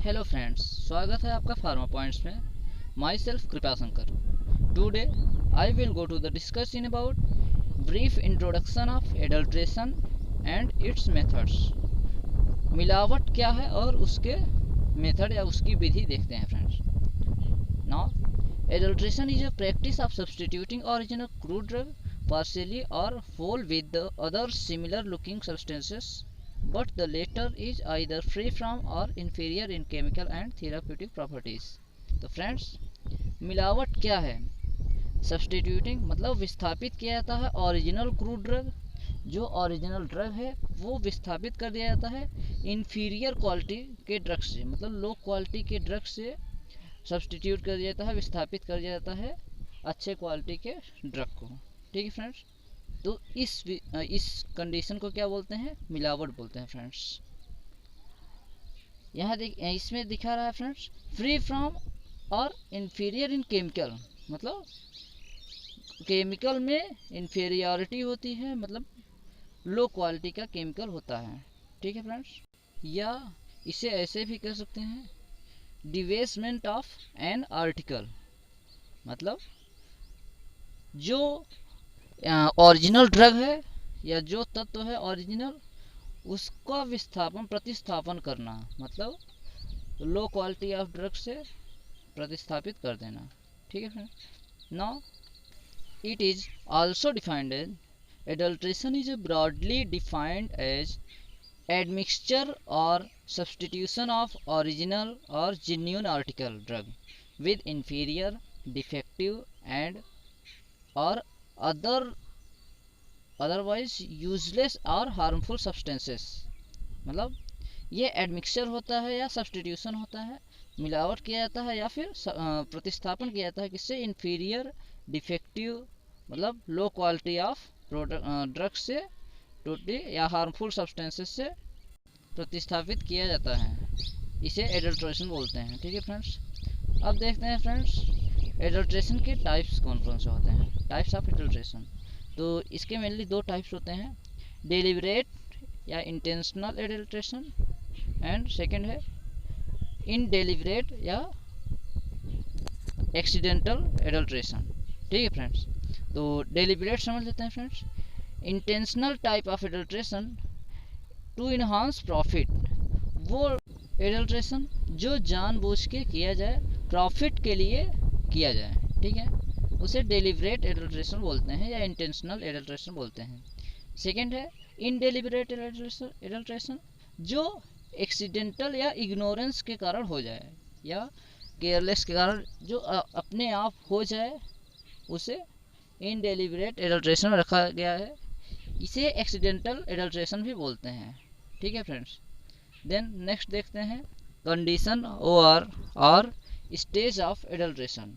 Hello friends, स्वागत है आपका फार्मा पॉइंट्स में। Myself Kripa Shankar. Today I will go to the discussion about brief introduction of adulteration and its methods. मिलावट क्या है और उसके मेथड या उसकी विधि देखते हैं friends. Now adulteration is a practice of substituting original crude drug partially or whole with the other similar looking substances, but the latter is either free from or inferior in chemical and therapeutic properties। तो friends, मिलावट क्या है? Substituting मतलब विस्थापित किया जाता है original crude drug, जो ओरिजिनल ड्रग है वो विस्थापित कर दिया जाता है इन्फीरियर क्वालिटी के ड्रग से, मतलब लो क्वालिटी के ड्रग से सब्स्टिट्यूट कर दिया जाता है, विस्थापित कर दिया जाता है अच्छे क्वालिटी के ड्रग को। ठीक है फ्रेंड्स, तो इस कंडीशन को क्या बोलते हैं? मिलावट बोलते हैं फ्रेंड्स। यहाँ इसमें दिखा रहा है फ्रेंड्स, फ्री फ्रॉम और इन्फीरियर इन केमिकल, मतलब केमिकल में इन्फीरियरिटी होती है, मतलब लो क्वालिटी का केमिकल होता है। ठीक है फ्रेंड्स, या इसे ऐसे भी कर सकते हैं, डिवेसमेंट ऑफ एन आर्टिकल, मतलब जो ओरिजिनल ड्रग है या जो तत्व है ओरिजिनल, उसका विस्थापन प्रतिस्थापन करना, मतलब लो क्वालिटी ऑफ ड्रग से प्रतिस्थापित कर देना। ठीक है friend. Now it is also defined as adulteration is broadly defined as admixture और सब्स्टिट्यूशन ऑफ ओरिजिनल और genuine article drug with inferior, defective and और अदरवाइज यूजलेस और हार्मफुल सब्सटेंसेस। मतलब ये एडमिक्सचर होता है या सब्स्टिट्यूशन होता है, मिलावट किया जाता है या फिर प्रतिस्थापन किया जाता है किससे? इन्फीरियर, डिफेक्टिव मतलब लो क्वालिटी ऑफ ड्रग से टोटली या हार्मफुल सब्सटेंसेस से प्रतिस्थापित किया जाता है, इसे एडल्ट्रेशन बोलते हैं। ठीक है फ्रेंड्स, अब देखते हैं फ्रेंड्स एडल्ट्रेशन के टाइप्स कौन कौन से होते हैं। टाइप्स ऑफ एडल्ट्रेशन, तो इसके मेनली दो टाइप्स होते हैं, डेलिबरेट या इंटेंशनल एडल्ट्रेशन एंड सेकंड है इनडेलिबरेट या एक्सीडेंटल एडल्ट्रेशन। ठीक है फ्रेंड्स, तो डेलिबरेट समझ लेते हैं friends. Intentional type of adulteration to enhance profit, वो एडल्ट्रेशन जो जानबूझ के किया जाए, प्रॉफिट के लिए किया जाए, ठीक है, उसे डेलिबरेट एडल्ट्रेशन बोलते हैं या इंटेंशनल एडल्ट्रेशन बोलते हैं। सेकंड है इनडेलिबरेट एडल्ट्रेशन, जो एक्सीडेंटल या इग्नोरेंस के कारण हो जाए या केयरलेस के कारण जो अपने आप हो जाए, उसे इनडेलिबरेट एडल्ट्रेशन में रखा गया है, इसे एक्सीडेंटल एडल्ट्रेशन भी बोलते हैं। ठीक है फ्रेंड्स, देन नेक्स्ट देखते हैं कंडीशन और स्टेज ऑफ एडल्ट्रेशन।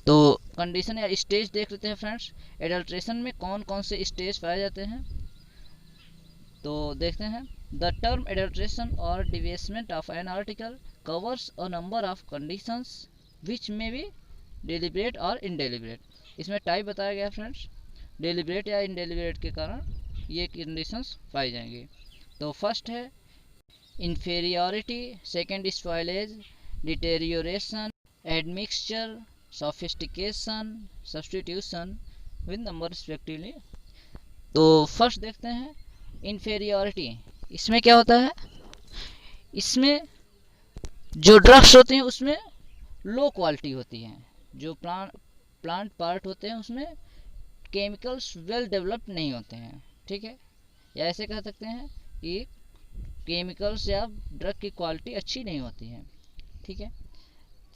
तो कंडीशन या स्टेज देख लेते हैं फ्रेंड्स, एडल्ट्रेशन में कौन कौन से स्टेज पाए जाते हैं। तो देखते हैं, द टर्म एडल्ट्रेशन और debasement of an article covers a number of conditions which may be deliberate और इनडेलिबरेट। इसमें टाइप बताया गया फ्रेंड्स, डेलिबरेट या इनडेलिबरेट के कारण ये कंडीशंस पाई जाएंगी। तो फर्स्ट है inferiority, second spoilage, deterioration, admixture, sophistication, substitution with number respectively। तो फर्स्ट देखते हैं इन्फेरियोरिटी। इसमें क्या होता है? इसमें जो ड्रग्स होते हैं उसमें लो क्वालिटी होती है, जो प्लांट पार्ट होते हैं उसमें केमिकल्स वेल डेवलप्ड नहीं होते हैं। ठीक है, या ऐसे कह सकते हैं कि केमिकल्स या ड्रग की क्वालिटी अच्छी नहीं होती है। ठीक है,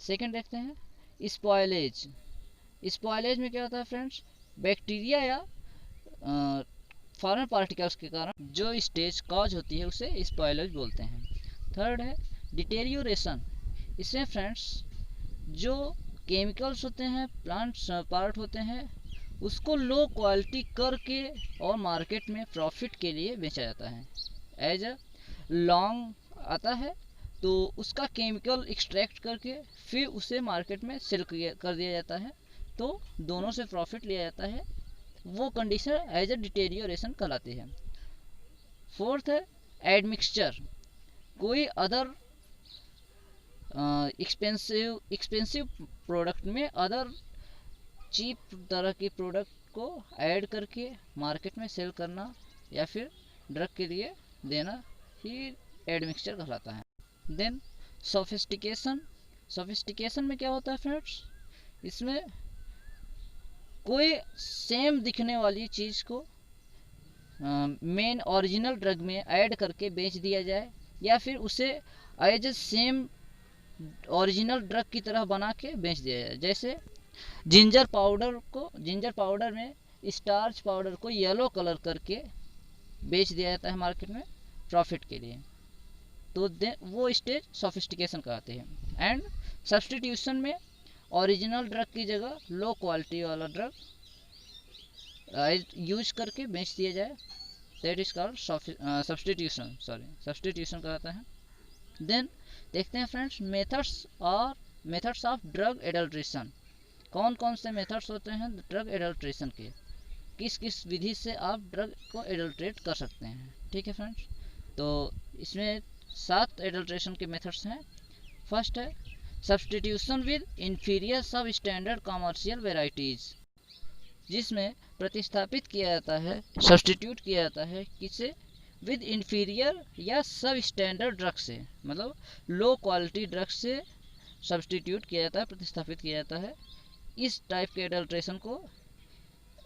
सेकंड देखते हैं स्पॉइलेज। स्पॉइलेज में क्या होता है फ्रेंड्स? बैक्टीरिया या फॉरेन पार्टिकल्स के कारण जो स्टेज कॉज होती है उसे स्पॉइलेज बोलते हैं। थर्ड है डिटेरियोरेशन। इसमें फ्रेंड्स जो केमिकल्स होते हैं, प्लांट पार्ट होते हैं, उसको लो क्वालिटी करके और मार्केट में प्रॉफिट के लिए बेचा जाता है। एज अ लॉन्ग आता है तो उसका केमिकल एक्सट्रैक्ट करके फिर उसे मार्केट में सेल कर दिया जाता है, तो दोनों से प्रॉफिट लिया जाता है। वो कंडीशन एज अ डिटेरियोरेशन कहलाती है। फोर्थ है एडमिक्सचर, कोई अदर एक्सपेंसिव प्रोडक्ट में अदर चीप तरह की प्रोडक्ट को ऐड करके मार्केट में सेल करना या फिर ड्रग के लिए देना ही एडमिक्सचर कहलाता है। Then sophistication. सोफिस्टिकेशन में क्या होता है फ्रेंड्स, इसमें कोई सेम दिखने वाली चीज़ को मेन ओरिजिनल ड्रग में ऐड करके बेच दिया जाए या फिर उसे as a same original drug की तरह बना के बेच दिया जाए। जैसे जिंजर पाउडर में स्टार्च पाउडर को येलो कलर करके बेच दिया जाता है मार्केट में प्रॉफिट के लिए, तो वो स्टेज सोफिस्टिकेशन कहते हैं। एंड सब्स्टिट्यूशन में ओरिजिनल ड्रग की जगह लो क्वालिटी वाला ड्रग यूज करके बेच दिया जाए, दैट इज कॉल्ड सब्स्टिट्यूशन कहता है। देन देखते हैं friends methods of drug adulteration. कौन कौन से मेथड्स होते हैं ड्रग एडल्ट्रेशन के, किस किस विधि से आप ड्रग को एडल्ट्रेट कर सकते हैं। ठीक है फ्रेंड्स, तो इसमें 7 एडल्ट्रेशन के मेथड्स हैं। फर्स्ट है सब्स्टिट्यूशन विद इंफीरियर सब स्टैंडर्ड कमर्शियल वेराइटीज, जिसमें प्रतिस्थापित किया जाता है, सब्स्टिट्यूट किया जाता है किसे, विद इंफीरियर या सब स्टैंडर्ड ड्रग से, मतलब लो क्वालिटी ड्रग से सब्स्टिट्यूट किया जाता है, प्रतिस्थापित किया जाता है। इस टाइप के एडल्ट्रेशन को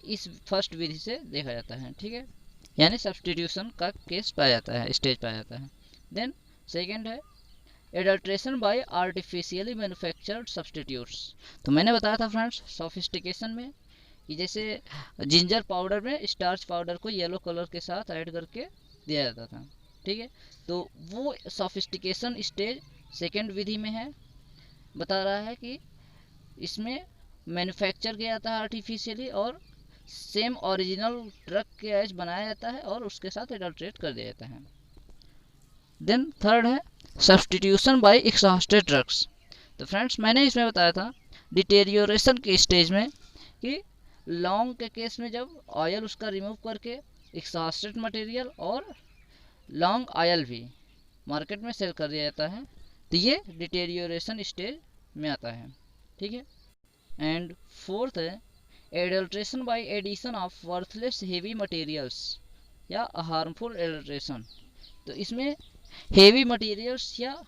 इस फर्स्ट विधि से देखा जाता है। ठीक है, यानी सब्स्टिट्यूशन का केस पाया जाता है, स्टेज पाया जाता है। देन सेकेंड है adulteration by artificially manufactured substitutes. तो मैंने बताया था फ्रेंड्स सोफिस्टिकेशन में कि जैसे जिंजर पाउडर में स्टार्च पाउडर को येलो कलर के साथ ऐड करके दिया जाता था। ठीक है, तो वो सोफिस्टिकेशन स्टेज सेकेंड विधि में है। बता रहा है कि इसमें मैन्युफैक्चर किया जाता है आर्टिफिशियली और सेम ओरिजिनल ड्रग के एज बनाया जाता है और उसके साथ एडल्ट्रेट कर दिया जाता है। देन थर्ड है सब्स्टिट्यूशन बाय एग्जॉस्टेड ड्रग्स। तो फ्रेंड्स मैंने इसमें बताया था डिटेरियोरेशन के स्टेज में कि लॉन्ग के केस में जब ऑयल उसका रिमूव करके एग्जॉस्टेड मटेरियल और लॉन्ग ऑयल भी मार्केट में सेल कर दिया जाता है, तो ये डिटेरियोरेशन स्टेज में आता है। ठीक है, एंड फोर्थ है adulteration by addition of worthless heavy materials या हार्मफुल एडल्ट्रेशन। तो इसमें हेवी मटेरियल्स या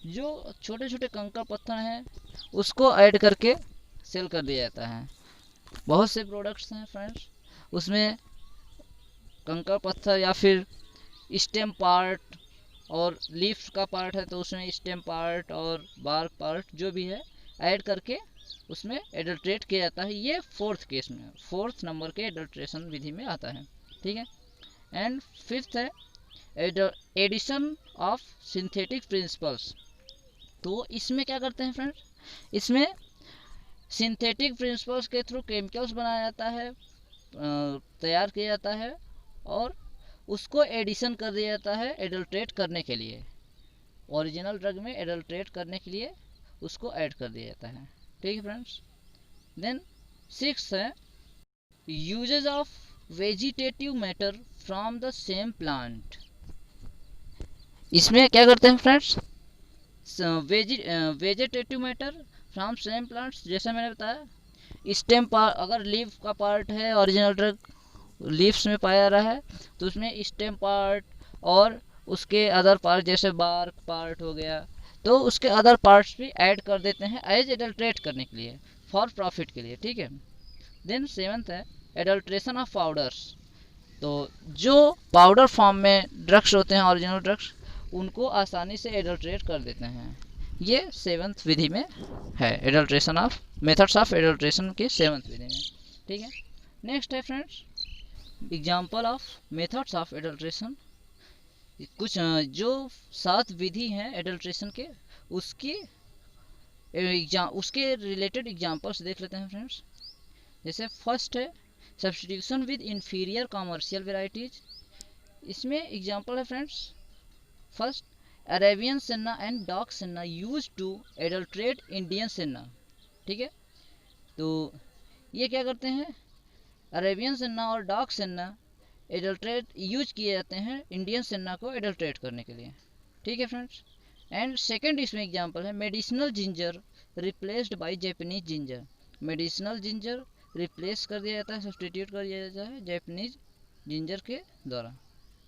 जो छोटे छोटे कंकड़ पत्थर हैं उसको ऐड करके सेल कर दिया जाता है। बहुत से प्रोडक्ट्स हैं फ्रेंड्स, उसमें कंकड़ पत्थर या फिर स्टेम पार्ट और लीफ का पार्ट है तो उसमें स्टेम पार्ट और बार्क पार्ट जो भी है ऐड करके उसमें एडल्ट्रेट किया जाता है। ये फोर्थ नंबर के एडल्ट्रेशन विधि में आता है। ठीक है, एंड फिफ्थ है एडिशन ऑफ सिंथेटिक प्रिंसिपल्स। तो इसमें क्या करते हैं फ्रेंड्स, इसमें सिंथेटिक प्रिंसिपल्स के थ्रू केमिकल्स बनाया जाता है, तैयार किया जाता है और उसको एडिशन कर दिया जाता है एडल्ट्रेट करने के लिए, ओरिजिनल ड्रग में एडल्ट्रेट करने के लिए उसको ऐड कर दिया जाता है। ठीक है फ्रेंड्स, देन सिक्स है uses of vegetative matter from the same plant. इसमें क्या करते हैं friends, vegetative matter from same plants, जैसा मैंने बताया स्टेम पार्ट, अगर लीफ का पार्ट है ओरिजिनल ड्रग लीव्स में पाया जा रहा है तो उसमें स्टेम पार्ट और उसके अदर पार्ट जैसे बार्क पार्ट हो गया तो उसके अदर पार्ट्स भी ऐड कर देते हैं एज एडल्ट्रेट करने के लिए, फॉर प्रॉफिट के लिए। ठीक है, देन सेवंथ है एडल्ट्रेशन ऑफ पाउडर्स। तो जो पाउडर फॉर्म में ड्रग्स होते हैं ओरिजिनल ड्रग्स उनको आसानी से एडल्ट्रेट कर देते हैं। ये सेवंथ विधि में है, adulteration of methods of adulteration के सेवंथ विधि में। ठीक है, नेक्स्ट है friends example of methods of adulteration. कुछ जो 7 विधि हैं एडल्ट्रेशन के उसके रिलेटेड एग्जाम्पल्स देख लेते हैं फ्रेंड्स। जैसे फर्स्ट है substitution with inferior commercial varieties. इसमें एग्जाम्पल है friends, first Arabian senna and dog senna use to adulterate Indian senna. ठीक है, तो ये क्या करते हैं, अरेबियन सेन्ना और डॉग सेन्ना एडल्ट्रेट यूज किए जाते हैं इंडियन सेन्ना को एडल्ट्रेट करने के लिए। ठीक है फ्रेंड्स, एंड सेकेंड इसमें एग्जाम्पल है medicinal ginger replaced by Japanese ginger. Medicinal ginger replace कर दिया जाता है, सब्सटीट्यूट कर दिया जाता है जैपनीज जिंजर के द्वारा,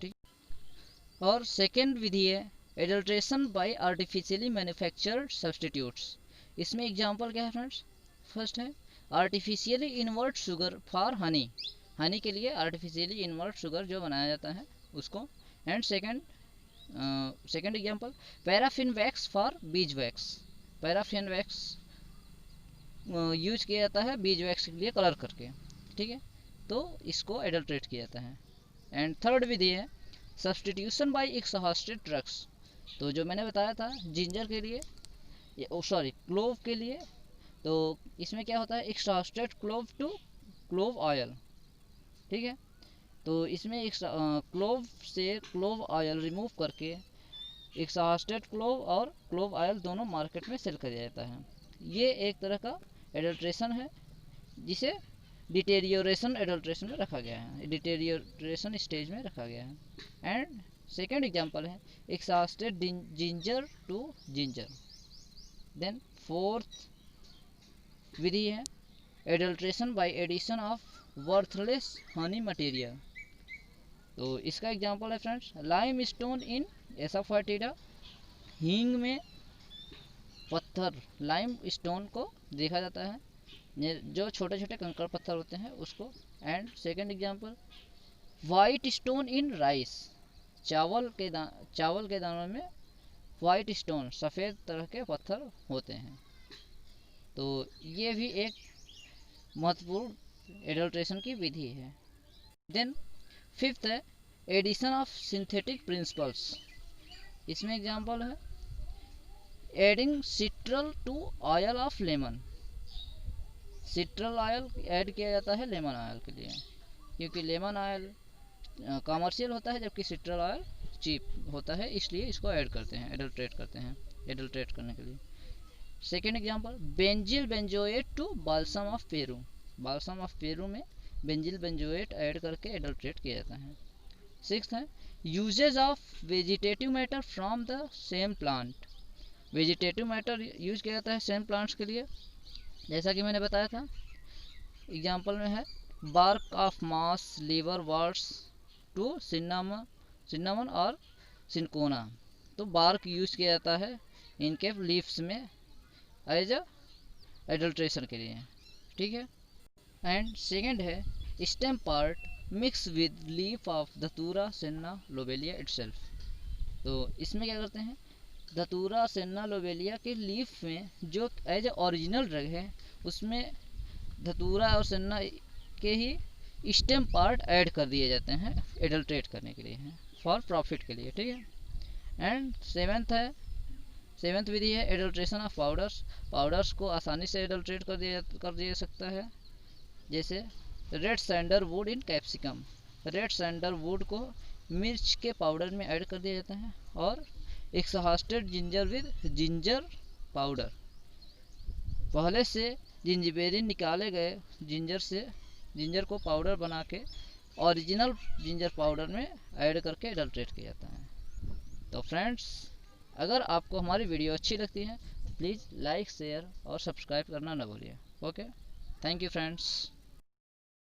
ठीक। और सेकेंड विधि है adulteration by artificially manufactured substitutes. इसमें एग्जाम्पल क्या है फ्रेंड्स? फर्स्ट है artificially invert sugar for honey, honey के लिए आर्टिफिशियली इन्वर्ट शुगर जो बनाया जाता है उसको। And second example paraffin wax for bees wax, paraffin wax use किया जाता है बीज वैक्स के लिए कलर करके, ठीक है, तो इसको एडल्ट्रेट किया जाता है। एंड थर्ड विधि है सब्सटीट्यूशन बाय एक्सहास्टेड ड्रग्स। तो जो मैंने बताया था जिंजर के लिए, क्लोव के लिए, तो इसमें क्या होता है एक्सहास्टेड क्लोव टू क्लोव ऑयल, ठीक है। तो इसमें एक क्लोव से क्लोव ऑयल रिमूव करके एक्सहास्टेड क्लोव और क्लोव ऑयल दोनों मार्केट में सेल किया जाता है। ये एक तरह का एडल्ट्रेशन है जिसे डिटेरियोरेशन एडल्ट्रेशन में रखा गया है, डिटेरियोरेशन स्टेज में रखा गया है। एंड सेकेंड एग्जांपल है exhausted ginger to ginger. Then fourth विधि है adulteration by addition of worthless honey material. तो इसका एग्जांपल है friends limestone in asafoetida. हींग में पत्थर लाइम स्टोन को देखा जाता है, जो छोटे छोटे कंकड़ पत्थर होते हैं उसको। And second example white stone in rice, चावल के दानों में वाइट स्टोन सफ़ेद तरह के पत्थर होते हैं। तो ये भी एक महत्वपूर्ण एडल्ट्रेशन की विधि है। देन फिफ्थ है एडिशन ऑफ सिंथेटिक प्रिंसिपल्स। इसमें एग्जांपल है adding citral to oil of lemon. Citral oil add किया जाता है लेमन ऑयल के लिए, क्योंकि लेमन ऑयल कमर्शियल होता है जबकि सिट्रल ऑयल चीप होता है, इसलिए इसको ऐड करते हैं, एडल्ट्रेट करते हैं, एडल्ट्रेट करने के लिए। Second example benzyl benzoate to balsam of Peru. Balsam of Peru में बेंजिल बेंजोएट ऐड करके एडल्ट्रेट किया जाता है। सिक्स्थ है uses of vegetative matter from the same plant. Vegetative matter use किया जाता है सेम प्लांट्स के लिए, जैसा कि मैंने बताया था। एग्जांपल में है bark of moss lever words to cinnamon और सिनकोना। तो बार्क यूज किया जाता है इनके लीव्स में एज अ एडल्ट्रेशन के लिए, ठीक है। एंड सेकेंड है stem part mix with leaf of धतूरा सेन्ना लोबेलिया इटसेल्फ। तो इसमें क्या करते हैं धतूरा सेन्ना लोबेलिया के लीफ में जो एज ए ओरिजिनल ड्रग है उसमें धतूरा और सेन्ना के ही स्टेम पार्ट ऐड कर दिए जाते हैं एडल्ट्रेट करने के लिए, फॉर प्रॉफिट के लिए, ठीक है। एंड सेवेंथ विधि है एडल्ट्रेशन ऑफ पाउडर्स। पाउडर्स को आसानी से एडल्ट्रेट कर दिया सकता है, जैसे रेड सैंडलवुड इन कैप्सिकम। रेड सैंडलवुड को मिर्च के पाउडर में ऐड कर दिया जाता है। और एक्सहास्टेड जिंजर विद जिंजर पाउडर, पहले से जिंजिबेरिन निकाले गए जिंजर को पाउडर बना के ओरिजिनल जिंजर पाउडर में ऐड करके एडल्ट्रेट किया जाता है। तो फ्रेंड्स अगर आपको हमारी वीडियो अच्छी लगती है तो प्लीज़ लाइक शेयर और सब्सक्राइब करना ना भूलिए। Okay, thank you friends.